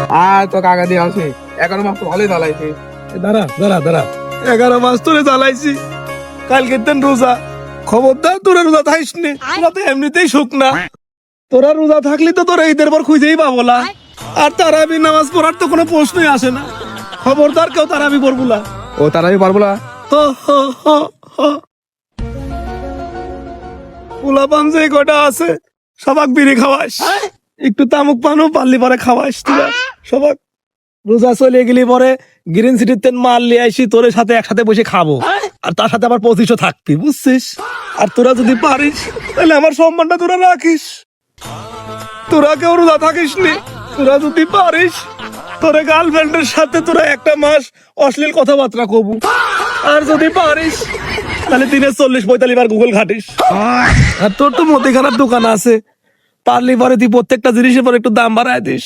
আর তো কাকা দিয়ে আছে 11 মাস তো ভালোই জ্বালাইছে। দাঁড়া দাঁড়া দাঁড়া, 11 মাস তোরে জ্বালাইছি, কালকে তেন রোজা, খবরদার তোরা রোজা থাকিস নি, তোরা তো এমনিতেই সুখ না, তোরা রোজা থাকলে তো তোরা ঈদের পর খুঁজেই পাবো না। আর তারাবি নামাজ পড়ার তো কোনো প্রশ্নই আসে না, খবরদার কেউ তারাবি পড়বো না। ও তারা আমি পারবো না। পোলাপান যে কটা আছে সবাক বিড়ি খাওয়াস, একটু তামুক পানও পারলি পরে খাওয়াস, তোরা সবাক রোজা চলে গেলি পরে গ্রিন সিটির তেন মাল নিয়ে আসি, তোর সাথে একসাথে বসে খাবো, আর তার সাথে আবার 25ও থাকবি, বুঝছিস? আর তোরা যদি পারিস তাহলে আমার সম্মানটা তোরা রাখিস, তোরা কেউ রোজা থাকিস নি, তোরা যদি পারিস তোরা গার্লফ্রেন্ডের সাথে তোরা একটা মাস অশ্লীল কথাবার্তা কবু, আর যদি পারিস তাহলে দিনে 40-45 বার গুগল ঘাটিস। আর তোর তো মুদিখানার দোকান আছে, পারলি পরে তুই প্রত্যেকটা জিনিসের পর একটু দাম বাড়ায় দিস।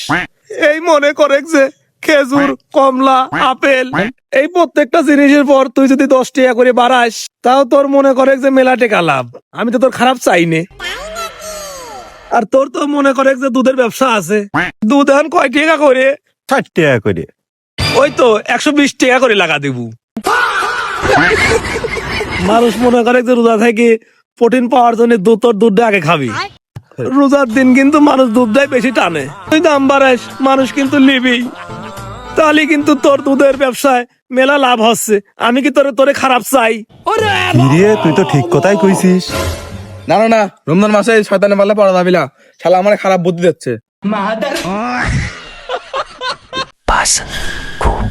এই মনে করে যে খেজুর, কমলা, আপেল, এই প্রত্যেকটা জিনিসের পর তুই যদি 10 টাকা করে বাড়াস, তাও তোর মনে করে যে মেলা টেকা লাভ। আমি তো তোর খারাপ চাইনি। আর তোর তো মনে করে যে দুধের ব্যবসা আছে, দুধ এখন কয় টাকা করে? 60 টাকা করে। ওই তো 120 টাকা করে লাগা দেবো। মানুষ মনে করে যে রোজা থেকে প্রোটিন পাওয়ার জন্য দুধটা আগে খাবি, রোজার দিন কিন্তু মানুষ দুধটাই বেশি টানে, তুই দাম বাড়াস মানুষ কিন্তু নিবি, তাহলে কিন্তু তোর দুধের ব্যবসায় মেলা লাভ হচ্ছে। আমি কি তোরে খারাপ চাই? কিরে, তুই তো ঠিক কথাই কইছিস। না না না, রমজান মাসে শয়তানের পাল্লা পড়া যাবি না, শালা আমার খারাপ বুদ্ধি দিচ্ছে। Bus. Cool.